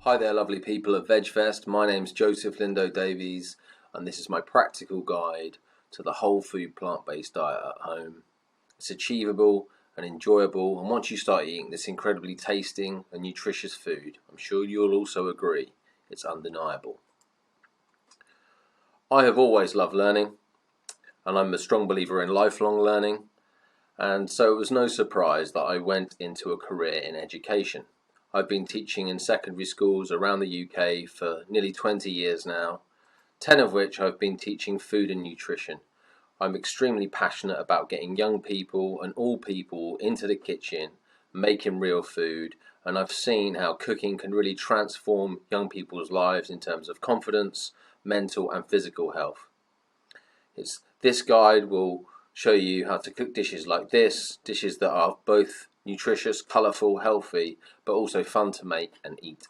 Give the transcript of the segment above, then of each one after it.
Hi there lovely people of VegFest, my name's Joseph Lindo-Davies and this is my practical guide to the whole food plant-based diet at home. It's achievable and enjoyable, and once you start eating this incredibly tasting and nutritious food, I'm sure you'll also agree it's undeniable. I have always loved learning, and I'm a strong believer in lifelong learning, and so it was no surprise that I went into a career in education. I've been teaching in secondary schools around the UK for nearly 20 years now, 10 of which I've been teaching food and nutrition. I'm extremely passionate about getting young people and all people into the kitchen, making real food, and I've seen how cooking can really transform young people's lives in terms of confidence, mental and physical health. This guide will show you how to cook dishes like this, dishes that are both nutritious, colourful, healthy, but also fun to make and eat.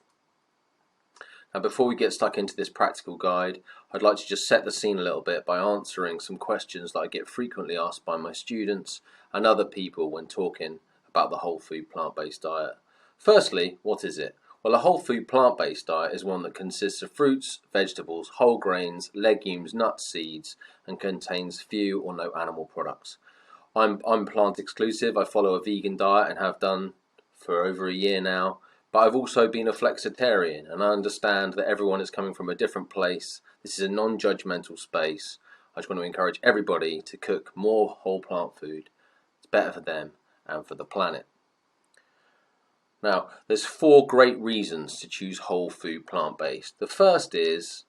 Now before we get stuck into this practical guide, I'd like to just set the scene a little bit by answering some questions that I get frequently asked by my students and other people when talking about the whole food plant-based diet. Firstly, what is it? Well, a whole food plant-based diet is one that consists of fruits, vegetables, whole grains, legumes, nuts, seeds, and contains few or no animal products. I'm plant exclusive. I follow a vegan diet and have done for over a year now, but I've also been a flexitarian, and I understand that everyone is coming from a different place. This is a non-judgmental space. I just want to encourage everybody to cook more whole plant food. It's better for them and for the planet. Now, there's 4 great reasons to choose whole food plant-based. The first is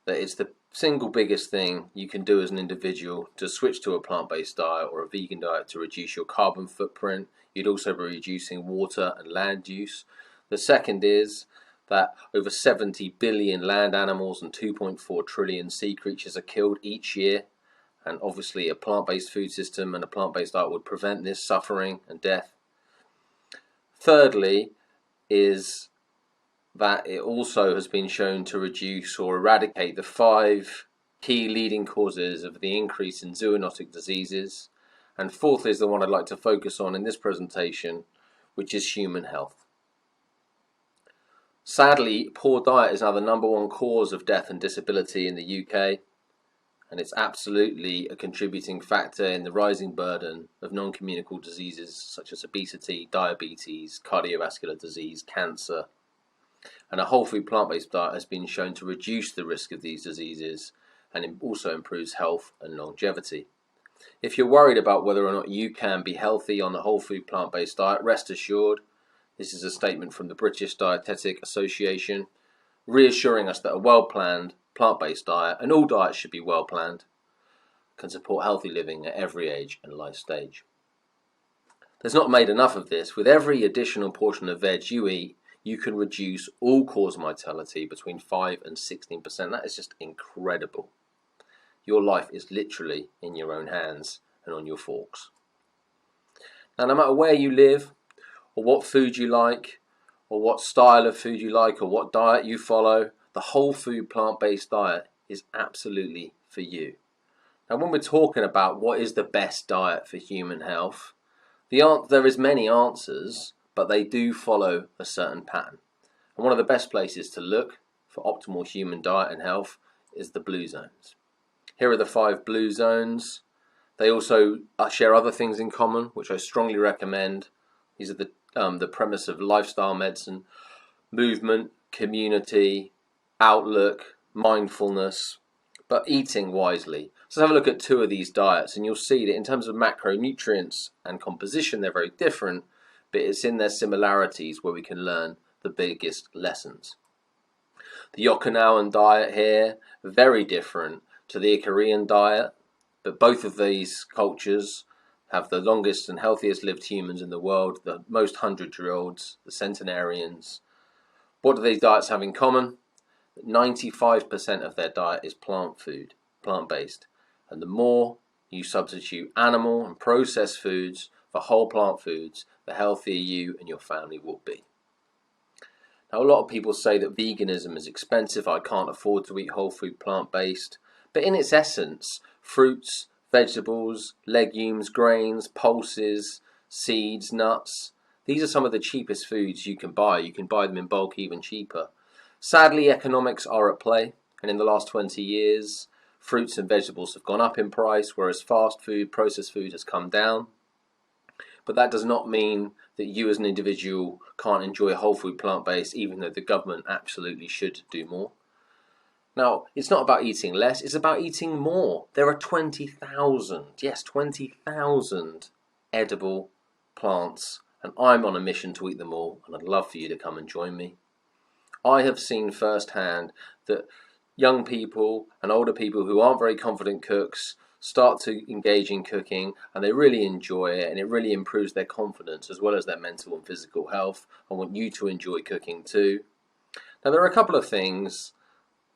that it's the single biggest thing you can do as an individual to switch to a plant-based diet or a vegan diet to reduce your carbon footprint. You'd also be reducing water and land use. The second is that over 70 billion land animals and 2.4 trillion sea creatures are killed each year, and obviously a plant-based food system and a plant-based diet would prevent this suffering and death. Thirdly is that it also has been shown to reduce or eradicate the 5 key leading causes of the increase in zoonotic diseases. And fourthly is the one I'd like to focus on in this presentation, which is human health. Sadly, poor diet is now the #1 cause of death and disability in the UK, and it's absolutely a contributing factor in the rising burden of non-communicable diseases such as obesity, diabetes, cardiovascular disease, cancer. And a whole food plant-based diet has been shown to reduce the risk of these diseases and also improves health and longevity. If you're worried about whether or not you can be healthy on a whole food plant-based diet, rest assured, this is a statement from the British Dietetic Association, reassuring us that a well-planned plant-based diet, and all diets should be well-planned, can support healthy living at every age and life stage. There's not made enough of this. With every additional portion of veg you eat, you can reduce all-cause mortality between 5 and 16%. That is just incredible. Your life is literally in your own hands and on your forks. Now, no matter where you live, or what food you like, or what style of food you like, or what diet you follow, the whole food plant-based diet is absolutely for you. Now, when we're talking about what is the best diet for human health, there is many answers, but they do follow a certain pattern. And one of the best places to look for optimal human diet and health is the blue zones. Here are the 5 blue zones. They also share other things in common, which I strongly recommend. These are the premise of lifestyle medicine, movement, community, outlook, mindfulness, but eating wisely. So let's have a look at 2 of these diets, and you'll see that in terms of macronutrients and composition, they're very different, but it's in their similarities where we can learn the biggest lessons. The Okinawan diet here, very different to the Korean diet, but both of these cultures have the longest and healthiest lived humans in the world, the most 100-year-olds, the centenarians. What do these diets have in common? 95% of their diet is plant-based. And the more you substitute animal and processed foods for whole plant foods, the healthier you and your family will be. Now, a lot of people say that veganism is expensive, I can't afford to eat whole food plant-based, but in its essence, fruits, vegetables, legumes, grains, pulses, seeds, nuts, these are some of the cheapest foods you can buy. You can buy them in bulk even cheaper. Sadly, economics are at play, and in the last 20 years, fruits and vegetables have gone up in price, whereas fast food, processed food has come down. But that does not mean that you as an individual can't enjoy whole food plant-based, even though the government absolutely should do more. Now, it's not about eating less, it's about eating more. There are 20,000, yes, 20,000 edible plants, and I'm on a mission to eat them all, and I'd love for you to come and join me. I have seen firsthand that young people and older people who aren't very confident cooks start to engage in cooking, and they really enjoy it, and it really improves their confidence as well as their mental and physical health. I want you to enjoy cooking too. Now, there are a couple of things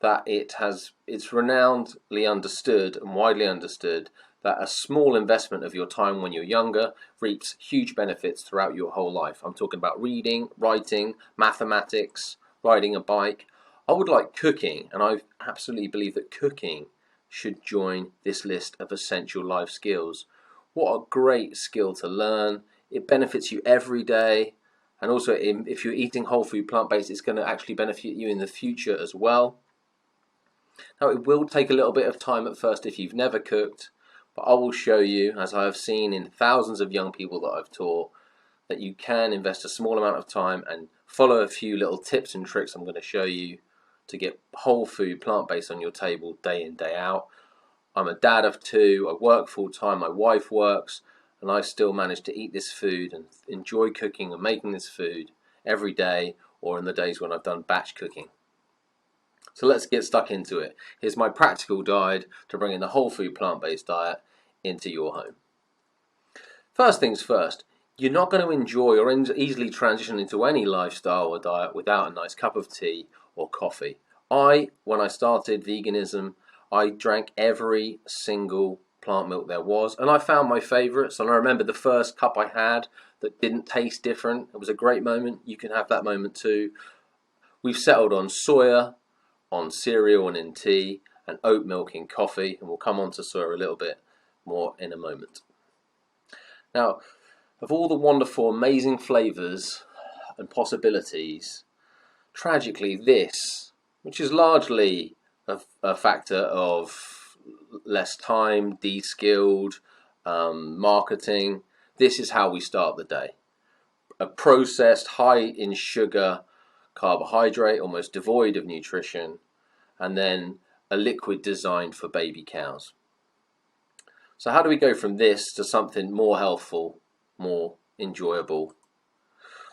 that it's renownedly understood and widely understood that a small investment of your time when you're younger reaps huge benefits throughout your whole life. I'm talking about reading, writing, mathematics, riding a bike. I would like cooking, and I absolutely believe that cooking should join this list of essential life skills. What a great skill to learn. It benefits you every day, and also if you're eating whole food plant-based, it's going to actually benefit you in the future as well. Now, it will take a little bit of time at first if you've never cooked, but I will show you, as I have seen in thousands of young people that I've taught, that you can invest a small amount of time and follow a few little tips and tricks I'm going to show you to get whole food plant-based on your table day in, day out. I'm a dad of two, I work full-time, my wife works, and I still manage to eat this food and enjoy cooking and making this food every day, or in the days when I've done batch cooking. So let's get stuck into it. Here's my practical guide to bringing the whole food plant-based diet into your home. First things first, you're not going to enjoy or easily transition into any lifestyle or diet without a nice cup of tea or coffee. When I started veganism, I drank every single plant milk there was, and I found my favourites, and I remember the first cup I had that didn't taste different. It was a great moment. You can have that moment too. We've settled on soya, on cereal and in tea, and oat milk in coffee, and we'll come on to soya a little bit more in a moment. Now, of all the wonderful, amazing flavours and possibilities, tragically this, which is largely a factor of less time, de-skilled, marketing, this is how we start the day. A processed, high in sugar carbohydrate, almost devoid of nutrition, and then a liquid designed for baby cows. So how do we go from this to something more healthful, more enjoyable?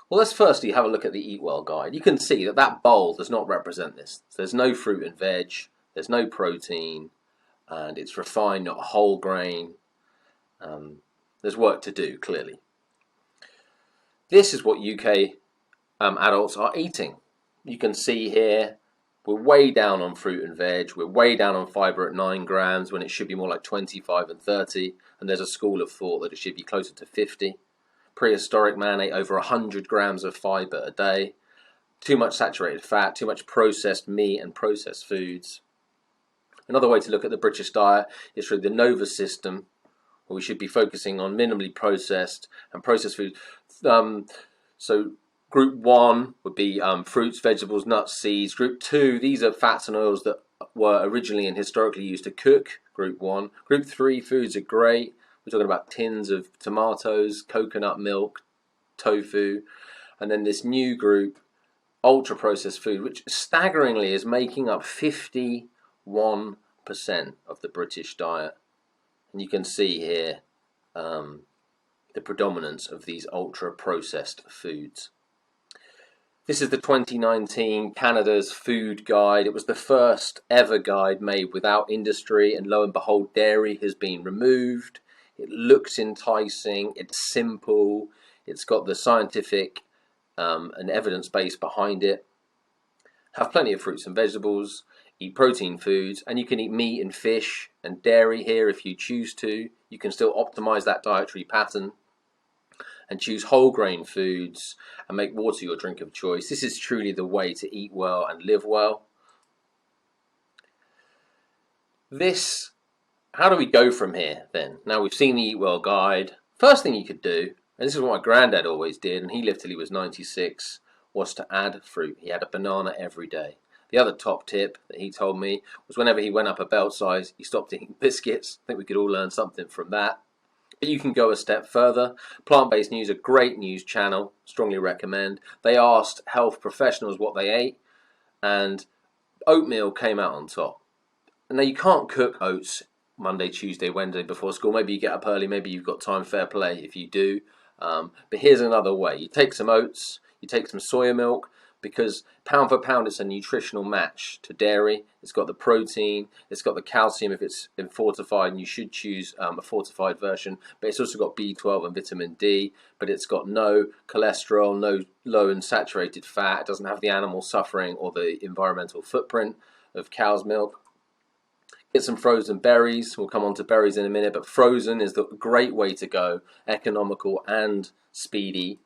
Well, let's firstly have a look at the Eatwell guide. You can see that that bowl does not represent this. There's no fruit and veg, there's no protein, and it's refined, not whole grain. There's work to do, clearly. This is what UK adults are eating. You can see here we're way down on fruit and veg, we're way down on fibre at 9 grams when it should be more like 25 and 30, and there's a school of thought that it should be closer to 50. Prehistoric man ate over 100 grams of fibre a day. Too much saturated fat, too much processed meat and processed foods. Another way to look at the British diet is through the NOVA system, where we should be focusing on minimally processed and processed food. So Group 1 would be fruits, vegetables, nuts, seeds. Group 2, these are fats and oils that were originally and historically used to cook. Group 1. Group 3 foods are great. We're talking about tins of tomatoes, coconut milk, tofu. And then this new group, ultra-processed food, which staggeringly is making up 51% of the British diet. And you can see here the predominance of these ultra-processed foods. This is the 2019 Canada's Food Guide. It was the first ever guide made without industry, and lo and behold, dairy has been removed. It looks enticing, it's simple, it's got the scientific and evidence base behind it. Have plenty of fruits and vegetables, eat protein foods, and you can eat meat and fish and dairy here if you choose to. You can still optimize that dietary pattern and choose whole grain foods and make water your drink of choice. This is truly the way to eat well and live well. How do we go from here then? Now we've seen the Eatwell guide. First thing you could do, and this is what my granddad always did, and he lived till he was 96, was to add fruit. He had a banana every day. The other top tip that he told me was whenever he went up a belt size, he stopped eating biscuits. I think we could all learn something from that. But you can go a step further. Plant-Based News, a great news channel, strongly recommend. They asked health professionals what they ate, and oatmeal came out on top. Now, you can't cook oats Monday, Tuesday, Wednesday before school. Maybe you get up early, maybe you've got time, fair play if you do. But here's another way. You take some oats, you take some soya milk, because pound for pound it's a nutritional match to dairy. It's got the protein, it's got the calcium if it's been fortified, and you should choose a fortified version. But it's also got B12 and vitamin D, but it's got no cholesterol, no low and saturated fat. It doesn't have the animal suffering or the environmental footprint of cow's milk. Get some frozen berries. We'll come on to berries in a minute, but frozen is the great way to go, economical and speedy.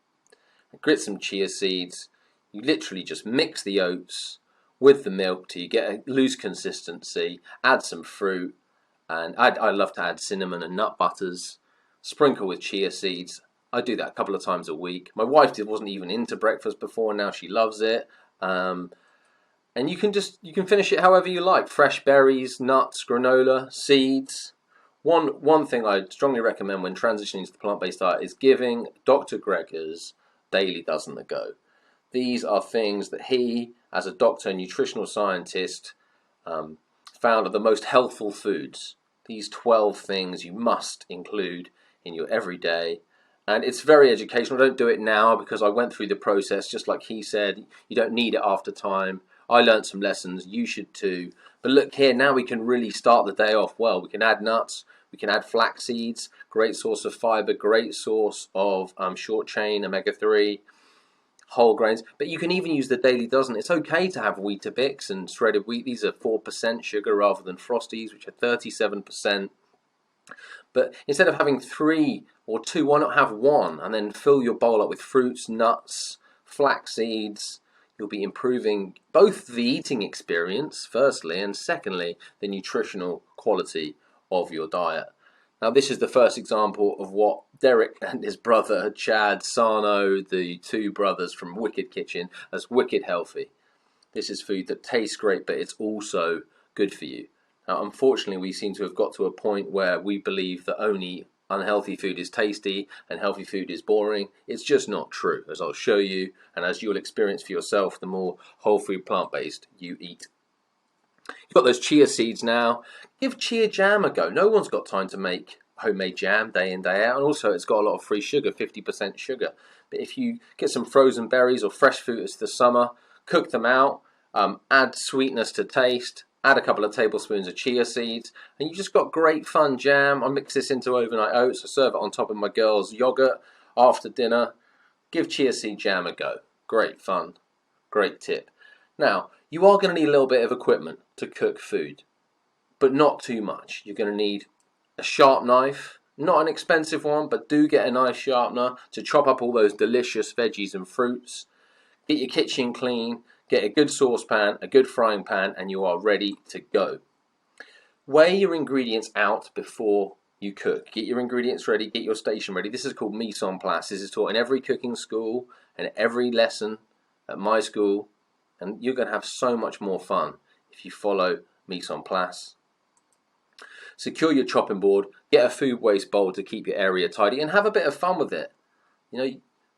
Grit some chia seeds. You literally just mix the oats with the milk till you get a loose consistency. Add some fruit, and I love to add cinnamon and nut butters. Sprinkle with chia seeds. I do that a couple of times a week. My wife wasn't even into breakfast before, now she loves it. And you can finish it however you like. Fresh berries, nuts, granola, seeds. One thing I strongly recommend when transitioning to the plant-based diet is giving Dr. Greger's daily dozen a go. These are things that he, as a doctor and nutritional scientist, found are the most healthful foods. These 12 things you must include in your everyday. And it's very educational. Don't do it now because I went through the process just like he said. You don't need it after time. I learned some lessons. You should too. But look here, now we can really start the day off well. We can add nuts. We can add flax seeds. Great source of fiber. Great source of short chain omega-3. Whole grains, but you can even use the daily dozen. It's okay to have Weetabix and shredded wheat. These are 4% sugar rather than Frosties, which are 37%. But instead of having 3 or 2, why not have 1 and then fill your bowl up with fruits, nuts, flax seeds. You'll be improving both the eating experience, firstly, and secondly, the nutritional quality of your diet. Now, this is the first example of what Derek and his brother, Chad Sarno, the 2 brothers from Wicked Kitchen, as wicked healthy. This is food that tastes great, but it's also good for you. Now, unfortunately, we seem to have got to a point where we believe that only unhealthy food is tasty and healthy food is boring. It's just not true, as I'll show you, and as you'll experience for yourself the more whole food plant-based you eat. You've got those chia seeds now. Give chia jam a go. No one's got time to make homemade jam day in, day out. And also it's got a lot of free sugar, 50% sugar. But if you get some frozen berries or fresh fruit as the summer, cook them out, add sweetness to taste, add a couple of tablespoons of chia seeds, and you just got great fun jam. I mix this into overnight oats. I serve it on top of my girls' yogurt after dinner. Give chia seed jam a go. Great fun. Great tip. Now, you are going to need a little bit of equipment to cook food, but not too much. You're going to need a sharp knife, not an expensive one, but do get a knife sharpener to chop up all those delicious veggies and fruits. Get your kitchen clean, get a good saucepan, a good frying pan, and you are ready to go. Weigh your ingredients out before you cook. Get your ingredients ready, get your station ready. This is called mise en place. This is taught in every cooking school and every lesson at my school. And you're going to have so much more fun if you follow mise en place. Secure your chopping board, get a food waste bowl to keep your area tidy, and have a bit of fun with it. You know,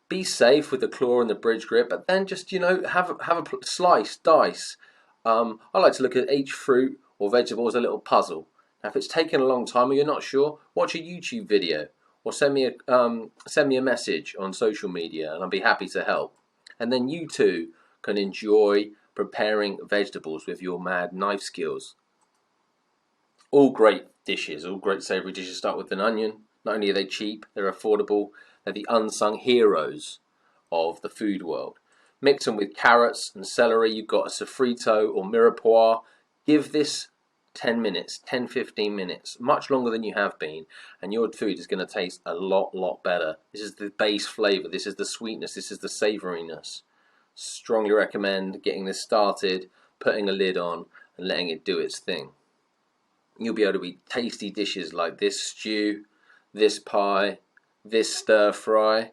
be safe with the claw and the bridge grip, but then just, you know, have a slice, dice. I like to look at each fruit or vegetable as a little puzzle. Now, if it's taken a long time or you're not sure, watch a YouTube video or send me a message on social media, and I'll be happy to help. And then you too can enjoy preparing vegetables with your mad knife skills. All great dishes, all great savoury dishes start with an onion. Not only are they cheap, they're affordable, they're the unsung heroes of the food world. Mix them with carrots and celery. You've got a sofrito or mirepoix. Give this 10 minutes, 10-15 minutes, much longer than you have been, and your food is going to taste a lot better. This is the base flavour, this is the sweetness, this is the savouriness. Strongly recommend getting this started, putting a lid on, and letting it do its thing. You'll be able to eat tasty dishes like this stew, this pie, this stir fry.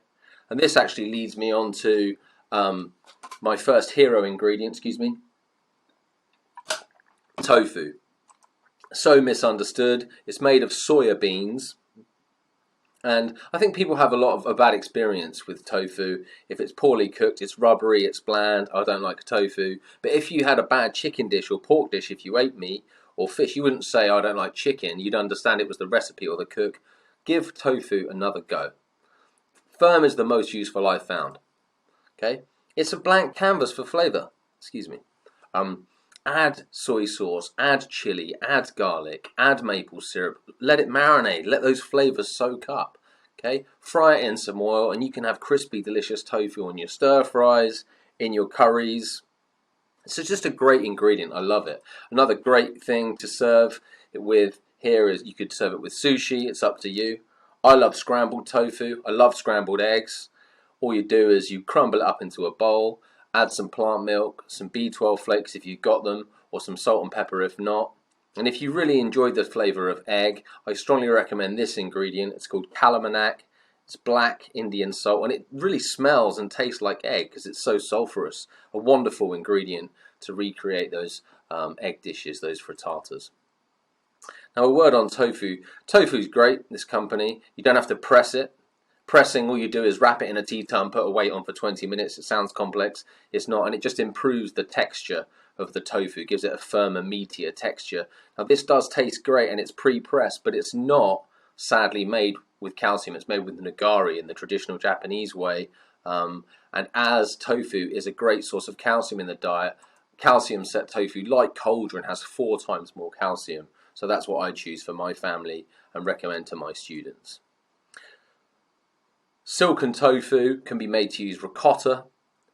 And this actually leads me on to My first hero ingredient, tofu. So misunderstood. It's made of soya beans. And I think people have a bad experience with tofu. If it's poorly cooked, it's rubbery, it's bland. I don't like tofu. But if you had a bad chicken dish or pork dish, if you ate meat or fish, you wouldn't say, I don't like chicken. You'd understand it was the recipe or the cook. Give tofu another go. Firm is the most useful I've found. Okay, it's a blank canvas for flavour. Add soy sauce, add chili, add garlic, add maple syrup, let it marinate, let those flavours soak up. Okay, fry it in some oil and you can have crispy, delicious tofu on your stir fries, in your curries. It's just a great ingredient, I love it. Another great thing to serve it with here is you could serve it with sushi, it's up to you. I love scrambled tofu, I love scrambled eggs. All you do is you crumble it up into a bowl, add some plant milk, some B12 flakes if you've got them, or some salt and pepper if not. And if you really enjoyed the flavour of egg, I strongly recommend this ingredient. It's called calamanak. It's black Indian salt, and it really smells and tastes like egg because it's so sulphurous. A wonderful ingredient to recreate those egg dishes, those frittatas. Now a word on tofu. Tofu's great, this company. You don't have to press it. Pressing, all you do is wrap it in a tea towel and put a weight on for 20 minutes. It sounds complex, it's not, and it just improves the texture of the tofu, gives it a firmer, meatier texture. Now this does taste great and it's pre-pressed, but it's not sadly made with calcium. It's made with nigari in the traditional Japanese way, and as tofu is a great source of calcium in the diet, calcium set tofu, like cauldron, has 4 times more calcium. So that's what I choose for my family and recommend to my students. Silken tofu can be made to use ricotta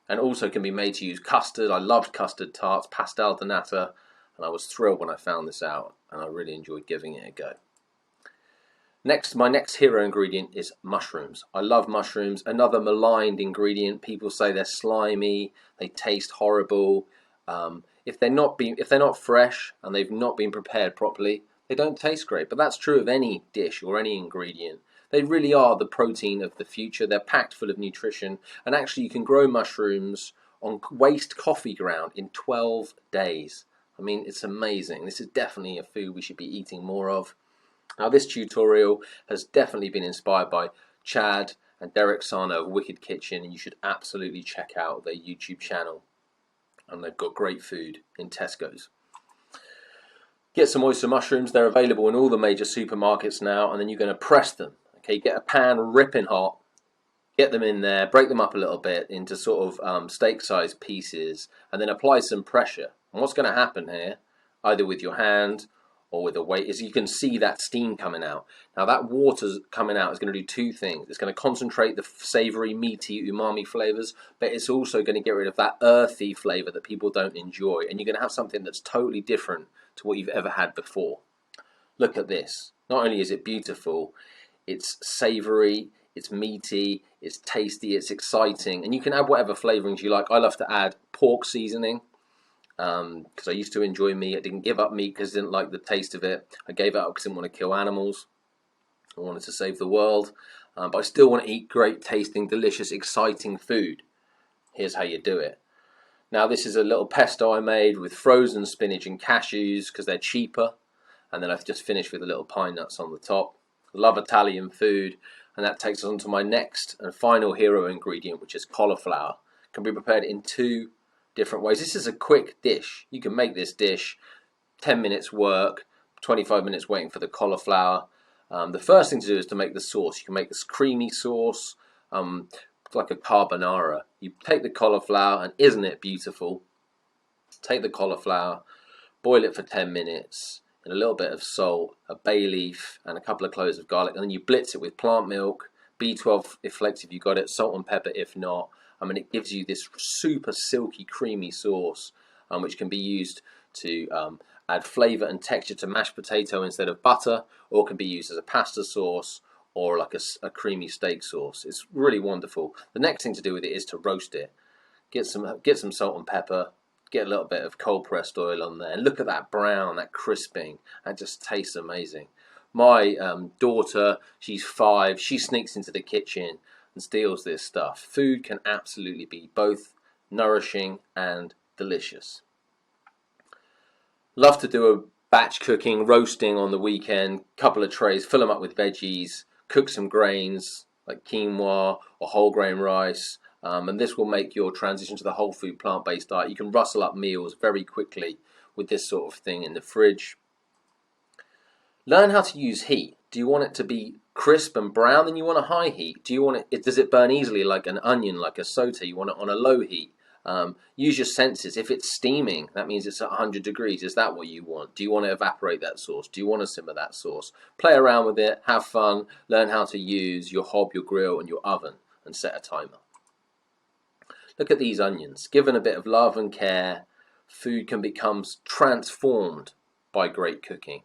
and also can be made to use custard. I loved custard tarts, pastel de nata, and I was thrilled when I found this out and I really enjoyed giving it a go. My next hero ingredient is mushrooms. I love mushrooms, another maligned ingredient. People say they're slimy, they taste horrible. If they're not fresh and they've not been prepared properly, they don't taste great. But that's true of any dish or any ingredient. They really are the protein of the future. They're packed full of nutrition. And actually you can grow mushrooms on waste coffee ground in 12 days. I mean, it's amazing. This is definitely a food we should be eating more of. Now this tutorial has definitely been inspired by Chad and Derek Sana of Wicked Kitchen, and you should absolutely check out their YouTube channel. And they've got great food in Tesco's. Get some oyster mushrooms. They're available in all the major supermarkets now, and then you're going to press them. Okay, get a pan ripping hot, get them in there, break them up a little bit into sort of steak-sized pieces, and then apply some pressure. And what's going to happen here, either with your hand or with a weight, is you can see that steam coming out. Now that water coming out is going to do 2 things. It's going to concentrate the savoury, meaty, umami flavours, but it's also going to get rid of that earthy flavour that people don't enjoy, and you're going to have something that's totally different to what you've ever had before. Look at this. Not only is it beautiful, it's savoury, it's meaty, it's tasty, it's exciting, and you can add whatever flavourings you like. I love to add pork seasoning because I used to enjoy meat. I didn't give up meat because I didn't like the taste of it. I gave it up because I didn't want to kill animals. I wanted to save the world, but I still want to eat great tasting, delicious, exciting food. Here's how you do it. Now this is a little pesto I made with frozen spinach and cashews because they're cheaper, and then I've just finished with a little pine nuts on the top. Love Italian food, and that takes us on to my next and final hero ingredient, which is cauliflower. It can be prepared in 2 different ways. This is a quick dish. You can make this dish 10 minutes work, 25 minutes waiting for the cauliflower. The first thing to do is to make the sauce. You can make this creamy sauce, like a carbonara. You take the cauliflower, and isn't it beautiful? Take the cauliflower, boil it for 10 minutes, and a little bit of salt, a bay leaf, and a couple of cloves of garlic, and then you blitz it with plant milk, B12 if flakes if you got it, salt and pepper if not. I mean, it gives you this super silky, creamy sauce, which can be used to add flavour and texture to mashed potato instead of butter, or can be used as a pasta sauce or like a creamy steak sauce. It's really wonderful. The next thing to do with it is to roast it. Get some salt and pepper. Get a little bit of cold pressed oil on there, and look at that brown, that crisping. That just tastes amazing. My daughter, she's 5, she sneaks into the kitchen and steals this stuff. Food can absolutely be both nourishing and delicious. Love to do a batch cooking, roasting on the weekend, couple of trays, fill them up with veggies, cook some grains like quinoa or whole grain rice, and this will make your transition to the whole food plant-based diet. You can rustle up meals very quickly with this sort of thing in the fridge. Learn how to use heat. Do you want it to be crisp and brown? Then you want a high heat. Do you want it? Does it burn easily like an onion, like a sauté? You want it on a low heat. Use your senses. If it's steaming, that means it's at 100 degrees. Is that what you want? Do you want to evaporate that sauce? Do you want to simmer that sauce? Play around with it, have fun, learn how to use your hob, your grill, and your oven, and set a timer. Look at these onions. Given a bit of love and care, food can become transformed by great cooking.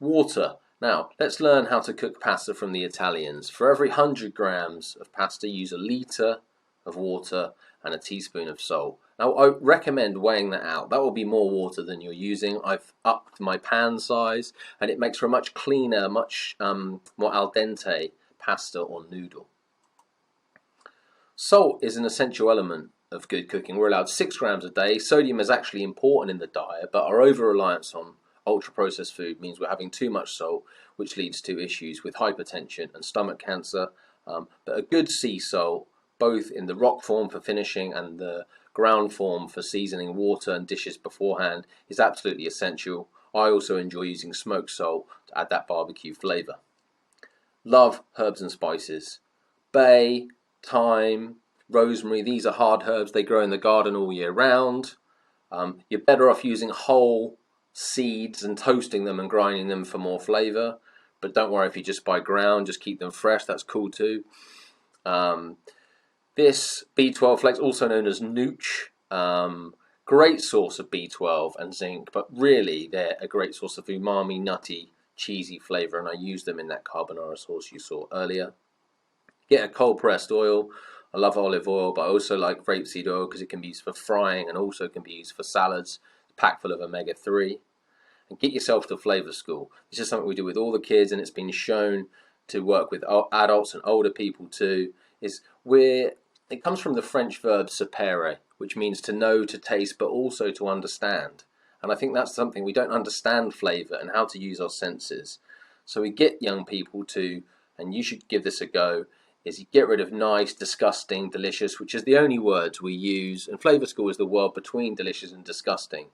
Water. Now, let's learn how to cook pasta from the Italians. For every 100 grams of pasta, use a litre of water and a teaspoon of salt. Now, I recommend weighing that out. That will be more water than you're using. I've upped my pan size, and it makes for a much cleaner, much more al dente pasta or noodle. Salt is an essential element of good cooking. We're allowed 6 grams a day. Sodium is actually important in the diet, but our over-reliance on ultra-processed food means we're having too much salt, which leads to issues with hypertension and stomach cancer. But a good sea salt, both in the rock form for finishing and the ground form for seasoning water and dishes beforehand, is absolutely essential. I also enjoy using smoked salt to add that barbecue flavour. Love herbs and spices. Bay, thyme, rosemary, these are hard herbs. They grow in the garden all year round. You're better off using whole seeds and toasting them and grinding them for more flavour. But don't worry if you just buy ground, just keep them fresh. That's cool too. This B12 flakes, also known as nooch, great source of B12 and zinc, but really they're a great source of umami, nutty, cheesy flavour, and I use them in that carbonara sauce you saw earlier. Get a cold pressed oil. I love olive oil, but I also like rapeseed oil because it can be used for frying and also can be used for salads. It's packed full of omega-3. And get yourself to Flavour School. This is something we do with all the kids, and it's been shown to work with adults and older people too. It comes from the French verb sapere, which means to know, to taste, but also to understand. And I think that's something we don't understand flavour and how to use our senses. So we get young people to, and you should give this a go, is you get rid of nice, disgusting, delicious, which is the only words we use. And Flavour School is the word between delicious and disgusting.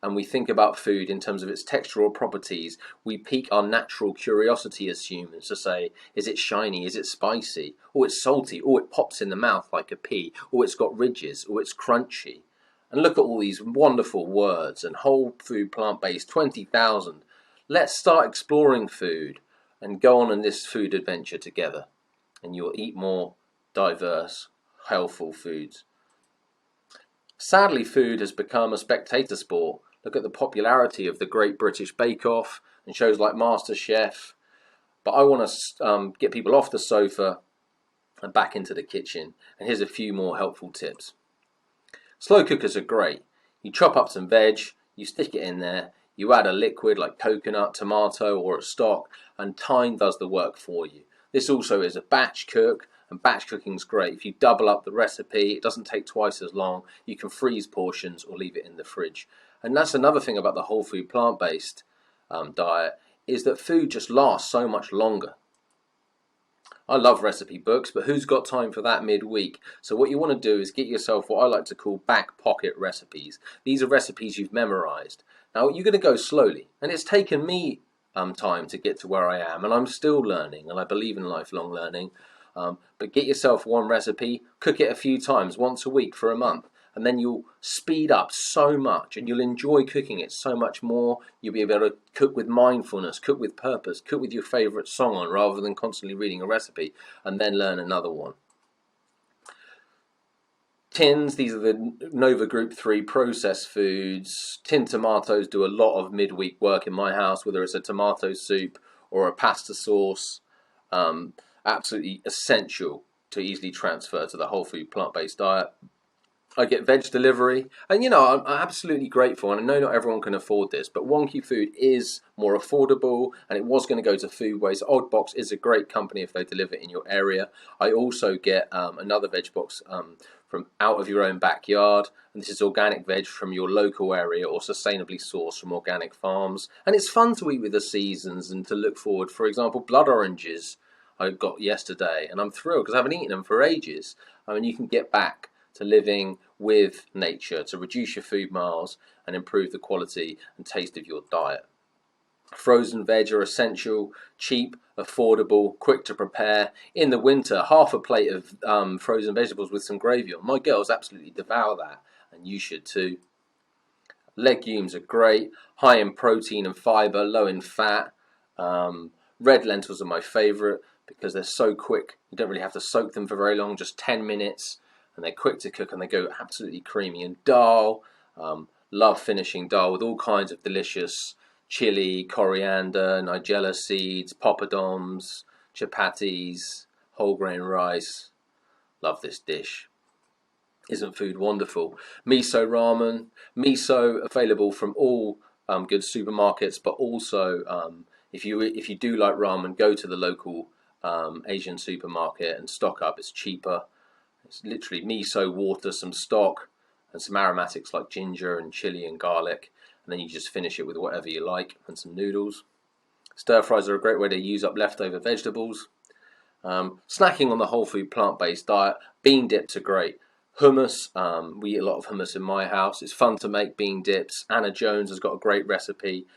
And we think about food in terms of its textural properties. We pique our natural curiosity as humans to say, is it shiny, is it spicy, or it's salty, or it pops in the mouth like a pea, or it's got ridges, or it's crunchy. And look at all these wonderful words, and whole food, plant-based, 20,000. Let's start exploring food and go on this food adventure together. And you'll eat more diverse, healthful foods. Sadly, food has become a spectator sport. Look at the popularity of the Great British Bake Off and shows like MasterChef. But I want to get people off the sofa and back into the kitchen. And here's a few more helpful tips. Slow cookers are great. You chop up some veg, you stick it in there, you add a liquid like coconut, tomato or a stock, and time does the work for you. This also is a batch cook. And batch cooking is great. If you double up the recipe, it doesn't take twice as long. You can freeze portions or leave it in the fridge. And that's another thing about the whole food plant-based diet, is that food just lasts so much longer. I love recipe books, but who's got time for that midweek? So what you want to do is get yourself what I like to call back pocket recipes. These are recipes you've memorized. Now you're going to go slowly, and it's taken me time to get to where I am, and I'm still learning, and I believe in lifelong learning. But get yourself one recipe, cook it a few times, once a week for a month, and then you'll speed up so much and you'll enjoy cooking it so much more. You'll be able to cook with mindfulness, cook with purpose, cook with your favourite song on rather than constantly reading a recipe and then learn another one. Tins, these are the Nova Group 3 processed foods. Tin tomatoes do a lot of midweek work in my house, whether it's a tomato soup or a pasta sauce. Absolutely essential to easily transfer to the whole food plant-based diet. I get veg delivery, and I'm absolutely grateful. And I know not everyone can afford this, but Wonky Food is more affordable, and it was going to go to Foodways. Old Box is a great company if they deliver in your area. I also get another veg box from out of your own backyard, and this is organic veg from your local area or sustainably sourced from organic farms. And it's fun to eat with the seasons and to look forward. For example, blood oranges I got yesterday, and I'm thrilled because I haven't eaten them for ages. I mean, you can get back to living with nature to reduce your food miles and improve the quality and taste of your diet. Frozen veg are essential, cheap, affordable, quick to prepare. In the winter, half a plate of frozen vegetables with some gravy on. My girls absolutely devour that, and you should too. Legumes are great, high in protein and fibre, low in fat. Red lentils are my favourite because they're so quick. You don't really have to soak them for very long, just 10 minutes. And they're quick to cook and they go absolutely creamy. And dal, love finishing dal with all kinds of delicious chili, coriander, nigella seeds, poppadoms, chapatis, whole grain rice. Love this dish. Isn't food wonderful? Miso Ramen. Miso available from all good supermarkets, but also if you do like ramen, go to the local Asian supermarket and stock up. It's cheaper. It's literally miso, water, some stock, and some aromatics like ginger and chili and garlic. And then you just finish it with whatever you like and some noodles. Stir fries are a great way to use up leftover vegetables. Snacking on the whole food plant-based diet. Bean dips are great. Hummus, we eat a lot of hummus in my house. It's fun to make bean dips. Anna Jones has got a great recipe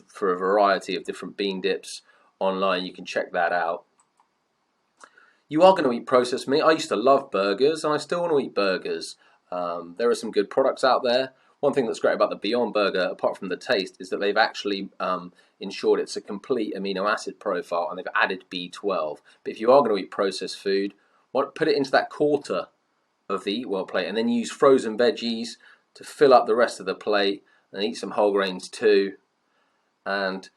for a variety of different bean dips online. You can check that out. You are going to eat processed meat. I used to love burgers, and I still want to eat burgers. There are some good products out there. One thing that's great about the Beyond Burger, apart from the taste, is that they've actually ensured it's a complete amino acid profile, and they've added B12. But if you are going to eat processed food, put it into that quarter of the Eatwell plate, and then use frozen veggies to fill up the rest of the plate, and eat some whole grains too, and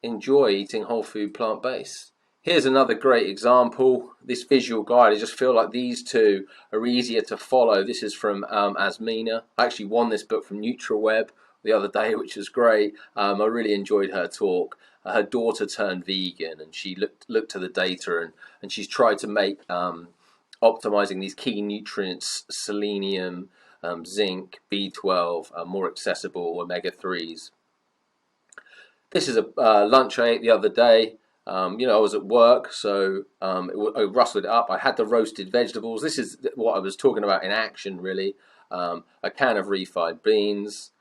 enjoy eating whole food plant-based. Here's another great example. This visual guide, I just feel like these two are easier to follow. This is from Asmina. I actually won this book from NutriWeb the other day, which was great. I really enjoyed her talk. Her daughter turned vegan, and she looked to the data, and she's tried to make optimizing these key nutrients, selenium, zinc, B12, more accessible, omega-3s. This is a lunch I ate the other day. I was at work, so I rustled it up. I had the roasted vegetables. This is what I was talking about in action, really. A can of refried beans.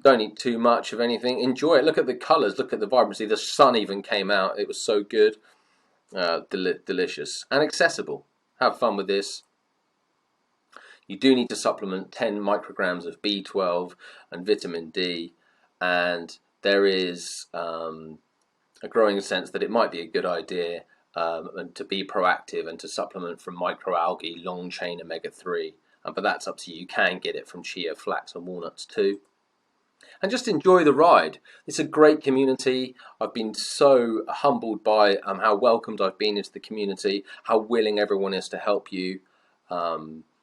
Don't eat too much of anything. Enjoy it. Look at the colours. Look at the vibrancy. The sun even came out. It was so good. Delicious and accessible. Have fun with this. You do need to supplement 10 micrograms of B12 and vitamin D, and there is a growing sense that it might be a good idea and to be proactive and to supplement from microalgae, long chain omega-3. But that's up to you. You can get it from chia, flax and walnuts too. And just enjoy the ride. It's a great community. I've been so humbled by how welcomed I've been into the community, how willing everyone is to help you.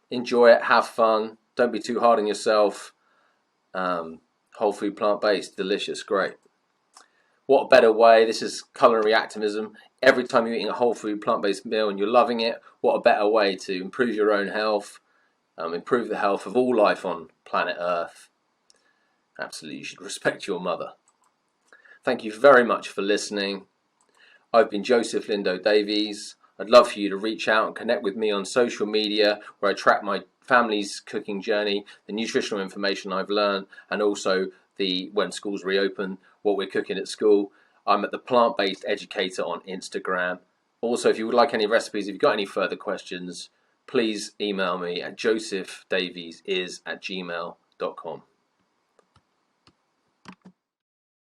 Enjoy it, have fun, don't be too hard on yourself. Whole food, plant-based, delicious, great. What a better way, this is culinary activism. Every time you're eating a whole food, plant-based meal and you're loving it, what a better way to improve your own health, improve the health of all life on planet Earth. Absolutely, you should respect your mother. Thank you very much for listening. I've been Joseph Lindo-Davies. I'd love for you to reach out and connect with me on social media, where I track my family's cooking journey, the nutritional information I've learned, and also when schools reopen, what we're cooking at school. I'm at the Plant-Based Educator on Instagram. Also, if you would like any recipes, if you've got any further questions, please email me at josephdavies@gmail.com.